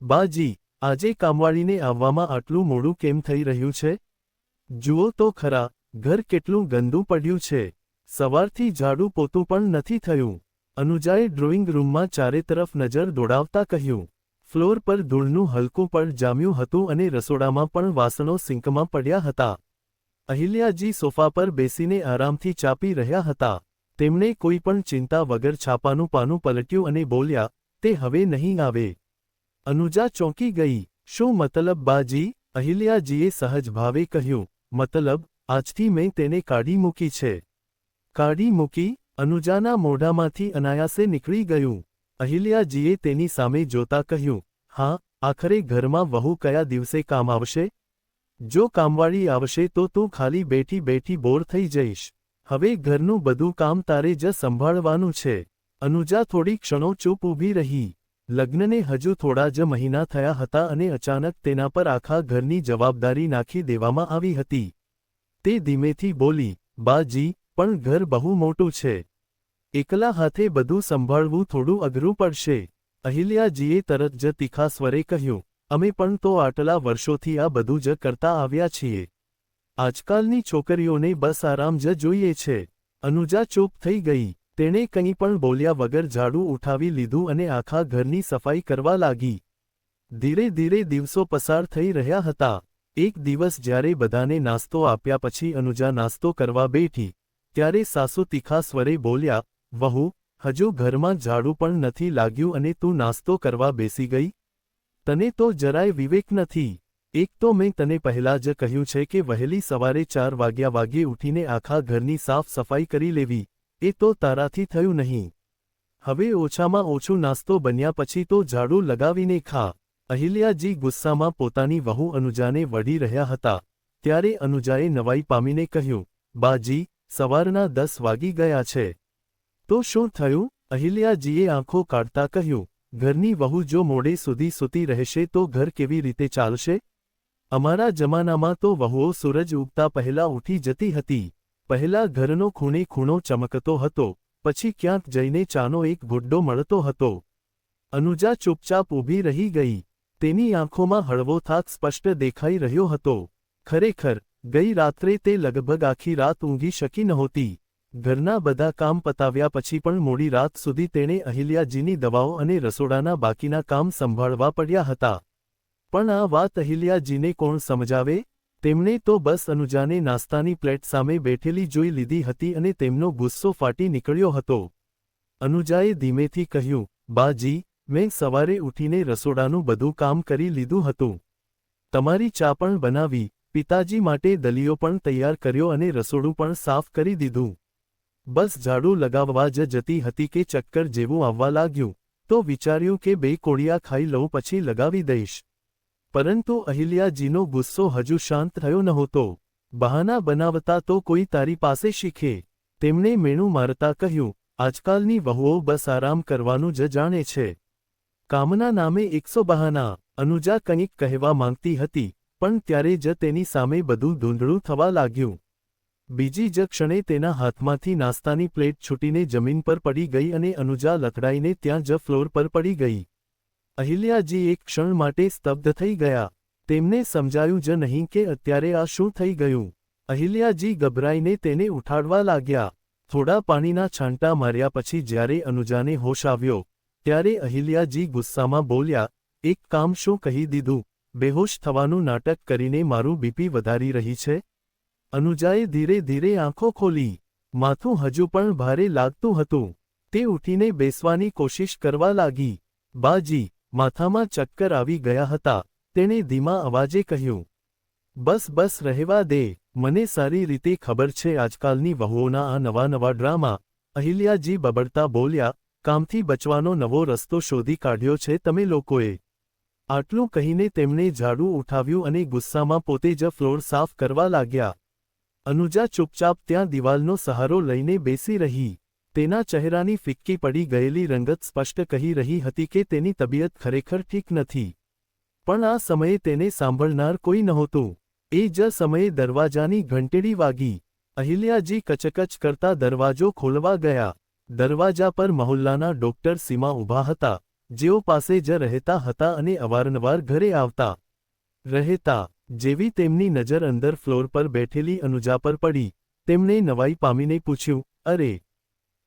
બાજી, આજે કામવાળીને આવવામાં આટલું મોડું કેમ થઈ રહ્યું છે? જુઓ તો ખરા, ઘર કેટલું ગંદુ પડ્યું છે. સવારથી ઝાડુ પોતું પણ નથી થયું. અનુજાએ ડ્રોઈંગ રૂમમાં ચારે તરફ નજર દોડાવતા કહ્યું. ફ્લોર પર ધૂળનું હલકું પડ જામ્યું હતું અને રસોડામાં પણ વાસણો સિંકમાં પડ્યા હતા. અહિલ્યાજી સોફા પર બેસીને આરામથી ચાપી રહ્યા હતા. તેમણે કોઈ પણ ચિંતા વગર છાપાનું પાનું પલટ્યું અને બોલ્યા, તે હવે નહીં આવે. અનુજા ચોંકી ગઈ. શું મતલબ બાજી? અહિલ્યાજીએ સહજ ભાવે કહ્યું. મતલબ, આજથી મેં તેને કાઢી મૂકી છે. કાઢી મૂકી? અનુજાના મોઢામાંથી અનાયાસે નીકળી ગયું. અહિલ્યાજીએ તેની સામે જોતા કહ્યું, હા, આખરે ઘરમાં વહુ કયા દિવસે કામ આવશે? જો કામવાળી આવશે તો તું ખાલી બેઠી બેઠી બોર થઈ જઈશ. હવે ઘરનું બધું કામ તારે જ સંભાળવાનું છે. અનુજા થોડી ક્ષણો ચૂપ ઊભી રહી. લગ્નને હજુ થોડા જ મહિના થયા હતા અને અચાનક તેના પર આખા ઘરની જવાબદારી નાખી દેવામાં આવી હતી. તે ધીમેથી બોલી, બાજી, પણ ઘર બહુ મોટું છે. એકલા હાથે બધું સંભાળવું થોડું અઘરું પડશે. અહિલ્યાજીએ તરત જ તીખા સ્વરે કહ્યું, અમે પણ તો આટલા વર્ષોથી આ બધું જ કરતા આવ્યા છીએ. આજકાલની છોકરીઓને બસ આરામ જ જોઈએ છે. અનુજા ચૂપ થઈ ગઈ. તેણે કંઈ પણ બોલ્યા વગર ઝાડુ ઉઠાવી લીધું અને આખા ઘરની સફાઈ કરવા લાગી. ધીરે ધીરે દિવસો પસાર થઈ રહ્યા હતા. એક દિવસ જ્યારે બધાને નાસ્તો આપ્યા પછી અનુજા નાસ્તો કરવા બેઠી, ત્યારે સાસુ તીખા સ્વરે બોલ્યા, વહુ, હજુ ઘરમાં ઝાડુ પણ નથી લાગ્યું અને તું નાસ્તો કરવા બેસી ગઈ? તને તો જરાય વિવેક નથી. એક તો મેં તને પહેલાં જ કહ્યું છે કે વહેલી સવારે 4 વાગ્યે ઉઠીને આખા ઘરની સાફ સફાઈ કરી લેવી. એ તો તારાથી થયું નહીં. હવે ઓછામાં ઓછું નાસ્તો બન્યા પછી તો ઝાડુ લગાવીને ખા. અહિલ્યાજી ગુસ્સામાં પોતાની વહુ અનુજાને વઢી રહ્યા હતા. ત્યારે અનુજાએ નવાઈ પામીને કહ્યું, બાજી, સવારના 10 વાગી ગયા છે. તો શું થયું? અહિલ્યાજીએ આંખો કાઢતા કહ્યું, ઘરની વહુ જો મોડે સુધી સૂતી રહેશે તો ઘર કેવી રીતે ચાલશે? અમારા જમાનામાં તો વહુઓ સૂરજ ઉગતા પહેલા ઉઠી જતી હતી. પહેલા ઘરનો ખૂણે ખૂણો ચમકતો હતો, પછી ક્યાંક જઈને ચાનો એક ગુડ્ડો મળતો હતો. અનુજા ચૂપચાપ ઊભી રહી ગઈ. તેની આંખોમાં હળવો થાક સ્પષ્ટ દેખાઈ રહ્યો હતો. ખરેખર, ગઈ રાત્રે તે લગભગ આખી રાત ઊંઘી શકી નહોતી. ઘરના બધા કામ પતાવ્યા પછી પણ મોડી રાત સુધી તેણે અહિલ્યાજીની દવાઓ અને રસોડાના બાકીના કામ સંભાળવા પડ્યા હતા. પણ આ વાત અહિલ્યાજીને કોણ સમજાવે? તેમણે તો બસ અનુજાને નાસ્તાની પ્લેટ સામે બેઠેલી જોઈ લીધી હતી અને તેમનો ગુસ્સો ફાટી નીકળ્યો હતો. અનુજાએ ધીમેથી કહ્યું, બાજી, મેં સવારે ઉઠીને રસોડાનું બધું કામ કરી લીધું હતું. તમારી ચા પણ બનાવી, પિતાજી માટે દલિયો પણ તૈયાર કર્યો અને રસોડું પણ સાફ કરી દીધું. બસ ઝાડુ લગાવવા જ જતી હતી કે ચક્કર જેવું આવવા લાગ્યું, તો વિચાર્યું કે 2 કોળિયા ખાઈ લઉં પછી લગાવી દઈશ. પરંતુ અહિલ્યાજીનો ગુસ્સો હજુ શાંત થયો નહોતો. બહાના બનાવતા તો કોઈ તારી પાસે શીખે. તેમણે મેણું મારતા કહ્યું, આજકાલની વહુઓ બસ આરામ કરવાનું જ જાણે છે. કામના નામે 100 બહાના. અનુજા કંઈક કહેવા માંગતી હતી, પણ ત્યારે જ તેની સામે બધું ધૂંધળું થવા લાગ્યું. બીજી જ ક્ષણે તેના હાથમાંથી નાસ્તાની પ્લેટ છૂટીને જમીન પર પડી ગઈ અને અનુજા લથડાઈને ત્યાં જ ફ્લોર પર પડી ગઈ. અહિલ્યાજી એક ક્ષણ માટે સ્તબ્ધ થઈ ગયા. તેમને સમજાયું જ નહીં કે અત્યારે આ શું થઈ ગયું. અહિલ્યાજી ગભરાઈને તેને ઉઠાડવા લાગ્યા. થોડા પાણીના છાંટા માર્યા પછી જ્યારે અનુજાને હોશ આવ્યો, ત્યારે અહિલ્યાજી ગુસ્સામાં બોલ્યા, એક કામ શું કહી દીધું? બેહોશ થવાનું નાટક કરીને મારું બીપી વધારી રહી છે? અનુજાએ ધીરે ધીરે આંખો ખોલી. માથું હજુ પણ ભારે લાગતું હતું. તે ઉઠીને બેસવાની કોશિશ કરવા લાગી. બાજી, માથામાં ચક્કર આવી ગયા હતા. તેણે ધીમા અવાજે કહ્યું. બસ બસ રહેવા દે. મને સારી રીતે ખબર છે આજકાલની વહુઓના આ નવા નવા ડ્રામા. અહિલ્યાજી બબડતા બોલ્યા, કામથી બચવાનો નવો રસ્તો શોધી કાઢ્યો છે તમે લોકોએ. આટલું કહીને તેમણે ઝાડુ ઉઠાવ્યું અને ગુસ્સામાં પોતે જ ફ્લોર સાફ કરવા લાગ્યા. અનુજા ચૂપચાપ ત્યાં દિવાલનો સહારો લઈને બેસી રહી. તેના ચહેરાની ફિક્કી પડી ગયેલી રંગત સ્પષ્ટ કહી રહી હતી કે તેની તબિયત ખરેખર ઠીક નથી. પણ આ સમયે તેને સાંભળનાર કોઈ નહોતું. એ જ સમયે દરવાજાની ઘંટડી વાગી. અહિલ્યાજી કચકચ કરતા દરવાજો ખોલવા ગયા. દરવાજા પર મહોલ્લાના ડોક્ટર સીમા ઊભા હતા. જેઓ પાસે જ રહેતા હતા અને અવારનવાર ઘરે આવતા રહેતા. જેવી તેમની નજર અંદર ફ્લોર પર બેઠેલી અનુજા પર પડી, તેમણે નવાઈ પામીને પૂછ્યું, અરે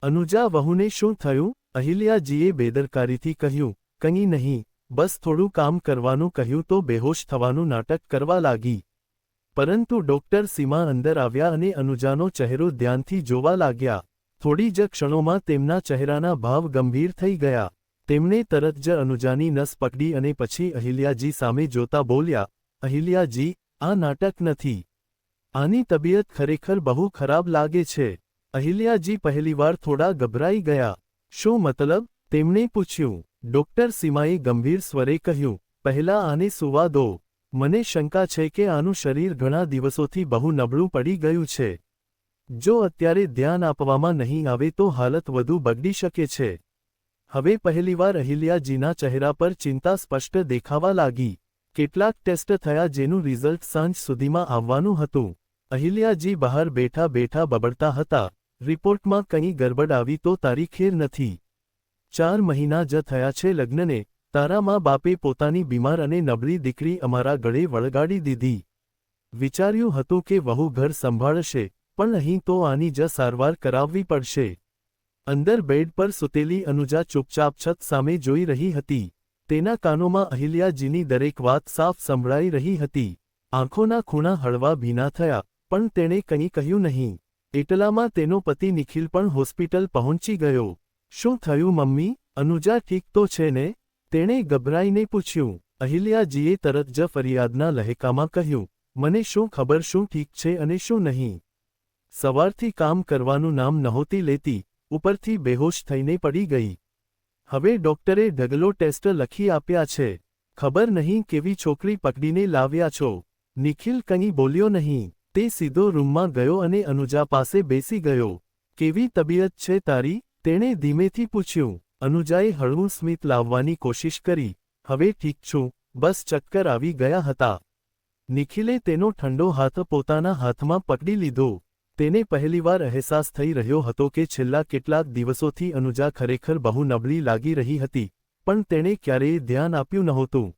અનુજા વહુને શું થયું? અહિલ્યાજીએ બેદરકારીથી કહ્યું, કંઈ નહીં, બસ થોડું કામ કરવાનું કહ્યું તો બેહોશ થવાનું નાટક કરવા લાગી. પરંતુ ડોક્ટર સીમા અંદર આવ્યા અને અનુજાનો ચહેરો ધ્યાનથી જોવા લાગ્યા. થોડી જ ક્ષણોમાં તેમના ચહેરાના ભાવ ગંભીર થઈ ગયા. તેમણે તરત જ અનુજાની નસ પકડી અને પછી અહિલ્યાજી સામે જોતા બોલ્યા, અહિલ્યાજી, આ નાટક નથી. આની તબિયત ખરેખર બહુ ખરાબ લાગે છે. અહિલ્યાજી પહેલીવાર થોડા ગભરાઈ ગયા. શું મતલબ? તેમણે પૂછ્યું. ડોક્ટર સીમાએ ગંભીર સ્વરે કહ્યું, પહેલા આને સૂવા દો. મને શંકા છે કે આનું શરીર ઘણા દિવસોથી બહુ નબળું પડી ગયું છે. જો અત્યારે ધ્યાન આપવામાં નહીં આવે તો હાલત વધુ બગડી શકે છે. હવે પહેલીવાર અહિલ્યાજીના ચહેરા પર ચિંતા સ્પષ્ટ દેખાવા લાગી. કેટલાક ટેસ્ટ થયા જેનું રિઝલ્ટ સાંજ સુધીમાં આવવાનું હતું. અહિલ્યાજી બહાર બેઠા બેઠા બબડતા હતા, રિપોર્ટમાં કંઈ ગરબડ આવી તો તારી ખેર નથી. 4 મહિના જ થયા છે લગ્નને, તારા મા બાપે પોતાની બીમાર અને નબળી દીકરી અમારા ગળે વળગાડી દીધી. વિચાર્યું હતું કે વહુ ઘર સંભાળશે, પણ અહીં તો આની જ સારવાર કરાવવી પડશે. અંદર બેડ પર સૂતેલી અનુજા ચૂપચાપ છત સામે જોઈ રહી હતી. તેના કાનોમાં અહિલ્યાજીની દરેક વાત સાફ સંભળાઈ રહી હતી. આંખોના ખૂણા હળવા ભીના થયા, પણ તેણે કંઈ કહ્યું નહીં. એટલામાં તેનો પતિ નિખિલ પણ હોસ્પિટલ પહોંચી ગયો. શું થયું મમ્મી? અનુજા ઠીક તો છે ને? તેણે ગભરાઈને પૂછ્યું. અહિલ્યાજીએ તરત જ ફરિયાદના લહેકામાં કહ્યું, મને શું ખબર શું ઠીક છે અને શું નહીં. સવારથી કામ કરવાનું નામ નહોતી લેતી, ઉપરથી બેહોશ થઈને પડી ગઈ. હવે ડોક્ટરે ઢગલો ટેસ્ટ લખી આપ્યા છે. ખબર નહીં કેવી છોકરી પકડીને લાવ્યા છો. નિખિલ કંઈ બોલ્યો નહીં. તે સીધો રૂમમાં ગયો અને અનુજા પાસે બેસી ગયો. કેવી તબિયત છે તારી? તેણે ધીમેથી પૂછ્યું. અનુજાએ હળવું સ્મિત લાવવાની કોશિશ કરી. હવે ઠીક છું, બસ ચક્કર આવી ગયા હતા. નિખિલે તેનો ઠંડો હાથ પોતાના હાથમાં પકડી લીધો. તેને પહેલીવાર અહેસાસ થઈ રહ્યો હતો કે છેલ્લા કેટલાક દિવસોથી અનુજા ખરેખર બહુ નબળી લાગી રહી હતી, પણ તેણે ક્યારેય ધ્યાન આપ્યું નહોતું.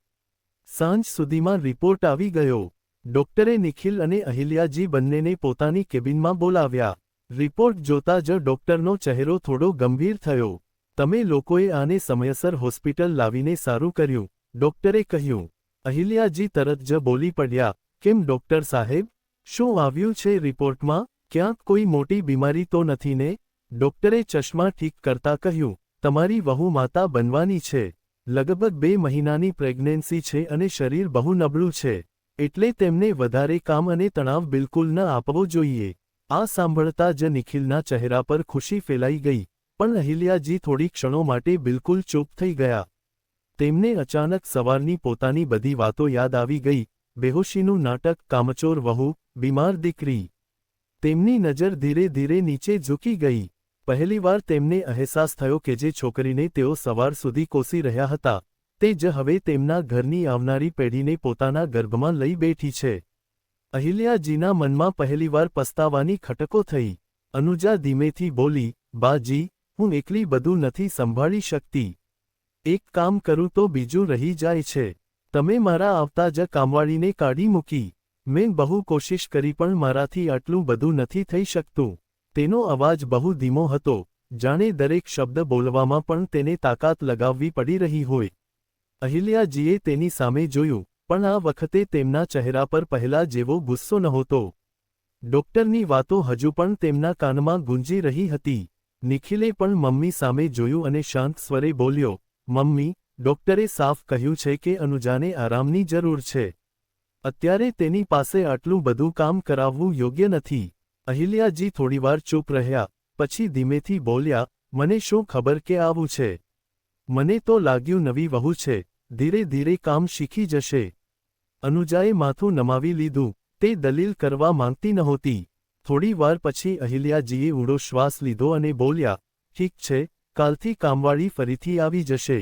સાંજ સુધીમાં રિપોર્ટ આવી ગયો. ડોક્ટરે નિખિલ અને અહિલ્યાજી બંનેને પોતાની કેબિનમાં બોલાવ્યા. રિપોર્ટ જોતા જ ડોક્ટરનો ચહેરો થોડો ગંભીર થયો. તમે લોકોએ આને સમયસર હોસ્પિટલ લાવીને સારું કર્યું, ડોક્ટરે કહ્યું. અહિલ્યાજી તરત જ બોલી પડ્યા, કેમ ડોક્ટર સાહેબ? શું આવ્યું છે રિપોર્ટમાં? ક્યાંક કોઈ મોટી બીમારી તો નથી ને? ડોક્ટરે ચશ્મા ઠીક કરતા કહ્યું, તમારી વહુ માતા બનવાની છે. લગભગ 2 મહિનાની પ્રેગ્નન્સી છે અને શરીર બહુ નબળું છે. એટલે તેમને વધારે કામ અને તણાવ બિલકુલ ન આપવો જોઈએ. આ સાંભળતા જ નિખિલના ચહેરા પર ખુશી ફેલાઈ ગઈ, પણ અહિલ્યાજી થોડી ક્ષણો માટે બિલકુલ ચૂપ થઈ ગયા. તેમને અચાનક સવારની પોતાની બધી વાતો યાદ આવી ગઈ. બેહોશીનું નાટક, કામચોર વહુ, બીમાર દીકરી. તેમની નજર ધીરે ધીરે નીચે ઝૂકી ગઈ. પહેલીવાર તેમને અહેસાસ થયો કે જે છોકરીને તેઓ સવાર સુધી કોસી રહ્યા હતા, તે જ હવે તેમના ઘરની આવનારી પેઢીને પોતાના ગર્ભમાં લઈ બેઠી છે. અહિલ્યાજીના મનમાં પહેલીવાર પસ્તાવાની ખટકો થઈ. અનુજા ધીમેથી બોલી, બાજી, હું એકલી બધું નથી સંભાળી શકતી. એક કામ કરું તો બીજું રહી જાય છે. તમે મારા આવતા જ કામવાળીને કાઢી મૂકી. મેં બહુ કોશિશ કરી પણ મારાથી આટલું બધું નથી થઈ શકતું. તેનો અવાજ બહુ ધીમો હતો, જાણે દરેક શબ્દ બોલવામાં પણ તેને તાકાત લગાવવી પડી રહી હોય. અહિલ્યાજીએ તેની સામે જોયું, પણ આ વખતે તેમના ચહેરા પર પહેલા જેવો ગુસ્સો નહોતો. ડોક્ટરની વાતો હજુ પણ તેમના કાનમાં ગુંજી રહી હતી. નિખિલે પણ મમ્મી સામે જોયું અને શાંત સ્વરે બોલ્યો, મમ્મી, ડોક્ટરે સાફ કહ્યું છે કે અનુજાને આરામની જરૂર છે. અત્યારે તેની પાસે આટલું બધું કામ કરાવવું યોગ્ય નથી. અહિલ્યાજી થોડીવાર ચૂપ રહ્યા, પછી ધીમેથી બોલ્યા, મને શું ખબર કે આવું છે. મને તો લાગ્યું નવી વહુ છે, ધીરે ધીરે કામ શીખી જશે. અનુજાએ માથું નમાવી લીધું. તે દલીલ કરવા માંગતી નહોતી. થોડી વાર પછી અહિલ્યાજીએ ઊંડો શ્વાસ લીધો અને બોલ્યા, ઠીક છે, કાલથી કામવાળી ફરીથી આવી જશે.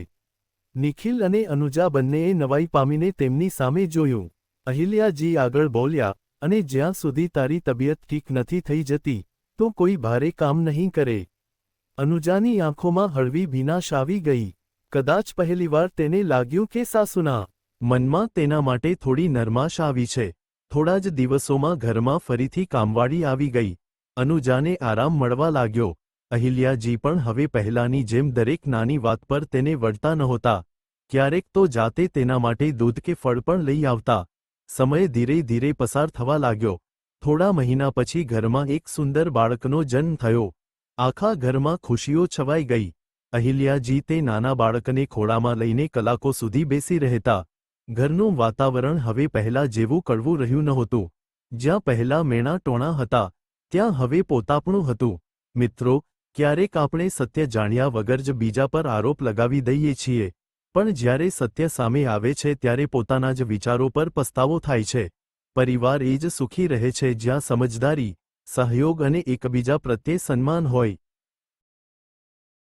નિખિલ અને અનુજા બંનેએ નવાઈ પામીને તેમની સામે જોયું. અહિલ્યાજી આગળ બોલ્યા, અને જ્યાં સુધી તારી તબિયત ઠીક નથી થઈ જતી, તો કોઈ ભારે કામ નહીં કરે. અનુજાની આંખોમાં હળવી ભીનાશ આવી ગઈ. કદાચ પહેલીવાર તેને લાગ્યું કે સાસુના મનમાં તેના માટે થોડી નરમાશ આવી છે. થોડા જ દિવસોમાં ઘરમાં ફરીથી કામવાળી આવી ગઈ. અનુજાને આરામ મળવા લાગ્યો. અહિલ્યાજી પણ હવે પહેલાની જેમ દરેક નાની વાત પર તેને વળતા નહોતા. ક્યારેક તો જાતે તેના માટે દૂધ કે ફળ પણ લઈ આવતા. સમય ધીરે ધીરે પસાર થવા લાગ્યો. થોડા મહિના પછી ઘરમાં એક સુંદર બાળકનો જન્મ થયો. આખા ઘરમાં ખુશીઓ છવાઈ ગઈ. અહિલ્યાજી તે નાના બાળકને ખોળામાં લઈને કલાકો સુધી બેસી રહેતા. ઘરનું વાતાવરણ હવે પહેલા જેવું કડવું રહ્યું નહોતું. જ્યાં પહેલા મેણા ટોણા હતા, ત્યાં હવે પોતાપણું હતું. મિત્રો, ક્યારેક આપણે સત્ય જાણ્યા વગર જ બીજા પર આરોપ લગાવી દઈએ છીએ. પણ જ્યારે સત્ય સામે આવે છે ત્યારે પોતાના જ વિચારો પર પસ્તાવો થાય છે. પરિવાર એ જ સુખી રહે છે જ્યાં સમજદારી, સહયોગ અને એકબીજા પ્રત્યે સન્માન હોય.